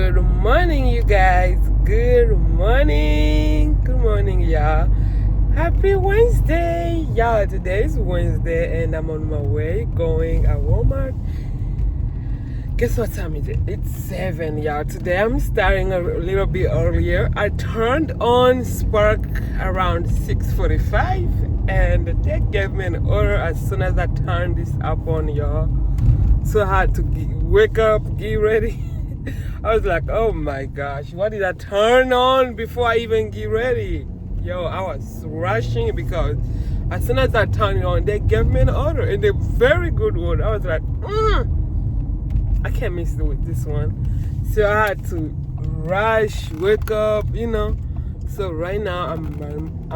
Good morning, you guys. Good morning. Good morning, y'all. Happy Wednesday. Y'all, today is Wednesday and I'm on my way going at Walmart. Guess what time is it? It's 7, y'all. Today I'm starting a little bit earlier. I turned on Spark around 6:45 and they gave me an order as soon as I turned this up on, y'all. So I had to wake up, get ready. I was like, oh my gosh, what did I turn on before I even get ready? Yo, I was rushing because as soon as I turned it on, they gave me an order and a very good one. I was like, I can't miss it with this one. So I had to rush, wake up, you know. So right now I'm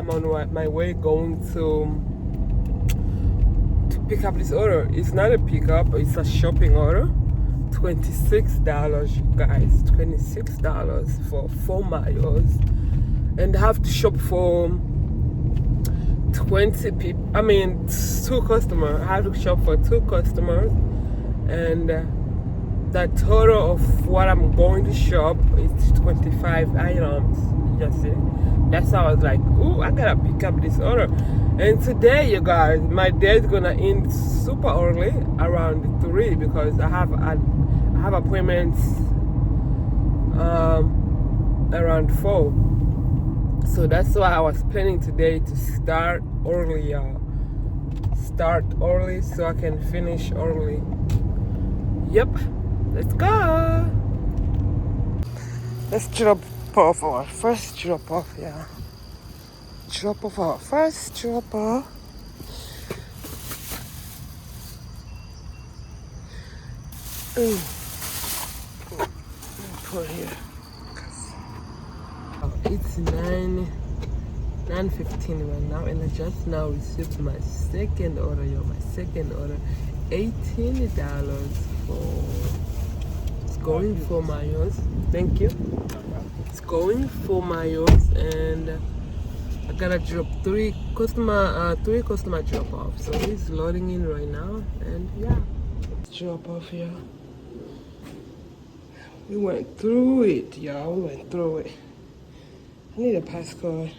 on my way going to pick up this order. It's not a pickup, it's a shopping order. $26, you guys. $26 for 4 miles. And I have to shop for 20 people. I mean, 2 customers. I have to shop for 2 customers. And the total of what I'm going to shop is 25 items. You see? That's how I was like, ooh, I gotta pick up this order. And today, you guys, my day is gonna end super early, around 3, because I have appointments around 4. So that's why I was planning today to start early, y'all. Start early so I can finish early. Yep, let's go. Let's drop off our first drop off, yeah. Drop off our first drop off. Put here. It's 9:15 right now, and I just now received my second order, yo. My second order, $18 for. It's going 4 miles. Thank you. It's going 4 miles, and I gotta drop 3 customer drop off. So he's loading in right now, and yeah, drop off here. We went through it, y'all. We went through it. I need a passcode.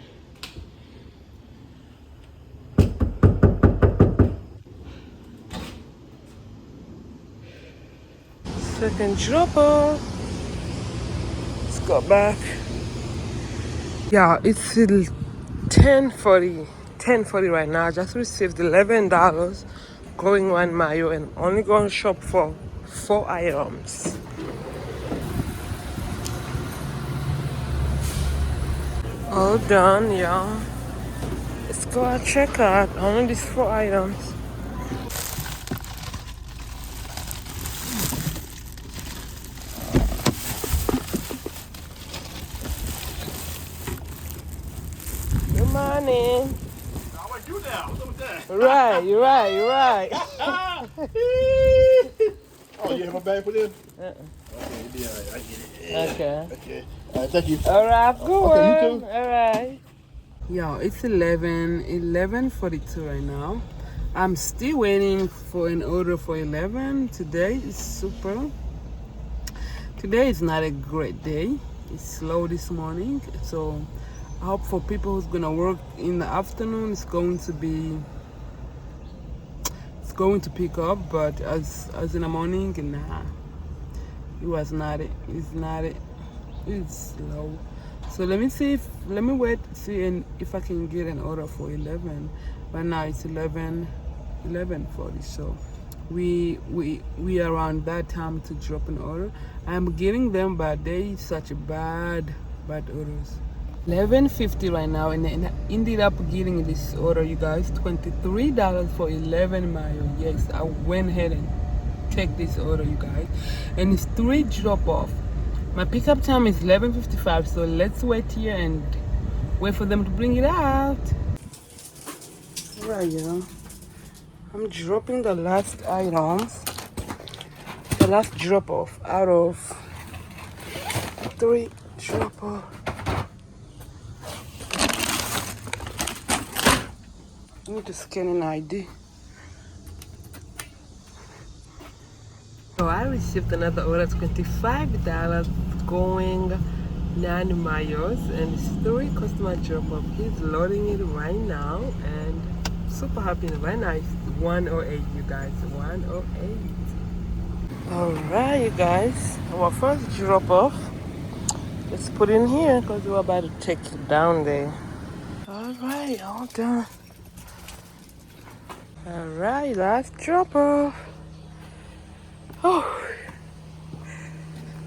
Second drop off. Let's go back. Yeah, it's 10:40 right now. I just received $11, going 1 mile, and only going to shop for 4 items. All done, yeah. Let's go and check out only these 4 items. Good morning. How about you now? What's up with that? Right, you're right. Oh, you have my bag put in? Uh-uh. Okay, yeah, I get it. Yeah. Okay. Okay. All right, thank you. All right, good Okay, you one. too. All right. Yo, it's 11:42 right now. I'm still waiting for an order for 11. Today is not a great day. It's slow this morning. So I hope for people who's gonna work in the afternoon, it's going to pick up. But as in the morning, nah, it was not it. It's not it. It's slow. So let me wait, see and if I can get an order for 11. Right now it's 11:40. So we around that time to drop an order. I'm getting them, but they such bad orders. 11:50 right now, and I ended up getting this order, you guys. $23 for 11 miles. Yes, I went ahead and take this order, you guys, and it's 3 drop off. My pickup time is 11:55, so let's wait here and wait for them to bring it out. Right, y'all. I'm dropping the last items, the last drop off out of 3 drop off. I need to scan an ID. So I received another order, $25 going 9 miles, and it's 3 customer drop off. He's loading it right now, and super happy. Right now it's 108, you guys. 108. Alright, you guys. Our first drop off. Let's put in here because we're about to take it down there. Alright, all done. Alright, last drop off. Oh,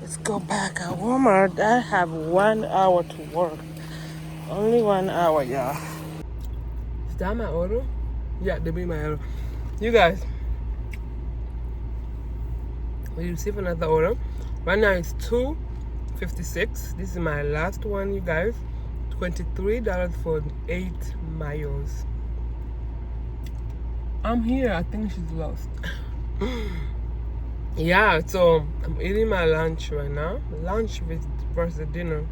let's go back at Walmart. I have 1 hour to work. Only 1 hour, y'all. Is that my order? Yeah, they be my order. You guys, we received another order. Right now it's $2.56. This is my last one, you guys. $23 for 8 miles. I'm here. I think she's lost. Yeah, so I'm eating my lunch right now. Lunch versus dinner.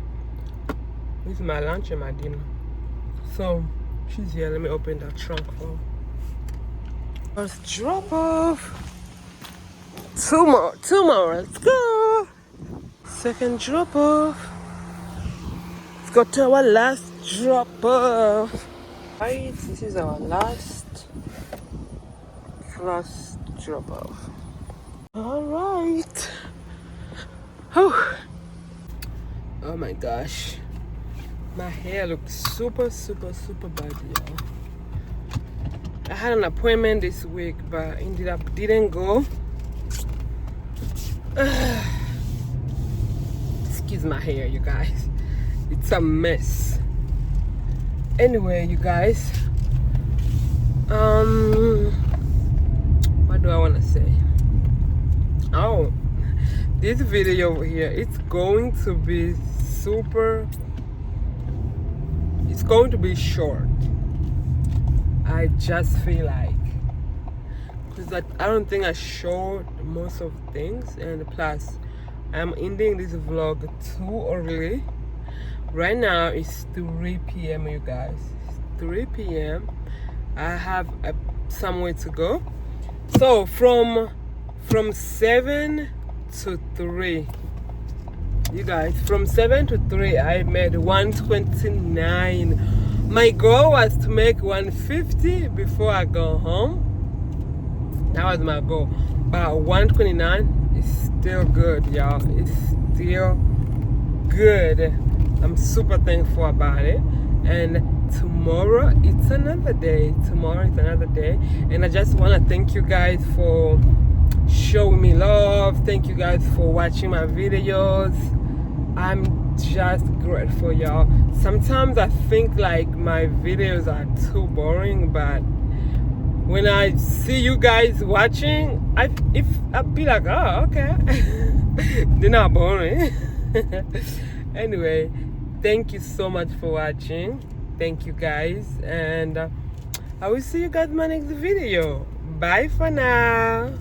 This is my lunch and my dinner. So she's here. Let me open that trunk for her. First drop off. Two more. Let's go. Second drop off. Let's go to our last drop off. Right, this is our last drop off. All right. Oh my gosh, my hair looks super bad, y'all. I had an appointment this week, but ended up didn't go. Excuse my hair, you guys. It's a mess. Anyway, you guys, what do I want to say? Oh, this video over here, it's going to be it's going to be short. I just feel like, because I don't think I showed most of things, and plus I'm ending this vlog too early. Right now it's 3 p.m. you guys. It's 3 p.m. I have somewhere to go. So from 7 to 3, you guys, from 7 to 3 I made 129. My goal was to make 150 before I go home. That was my goal, but 129 is still good, y'all. It's still good. I'm super thankful about it. And tomorrow it's another day. And I just want to thank you guys for showing me love. Thank you guys for watching my videos. I'm just grateful, y'all. Sometimes I think like my videos are too boring, but when I see you guys watching, I'd be like, oh, okay. They're not boring. Anyway, thank you so much for watching. Thank you guys, and I will see you guys in my next video. Bye for now.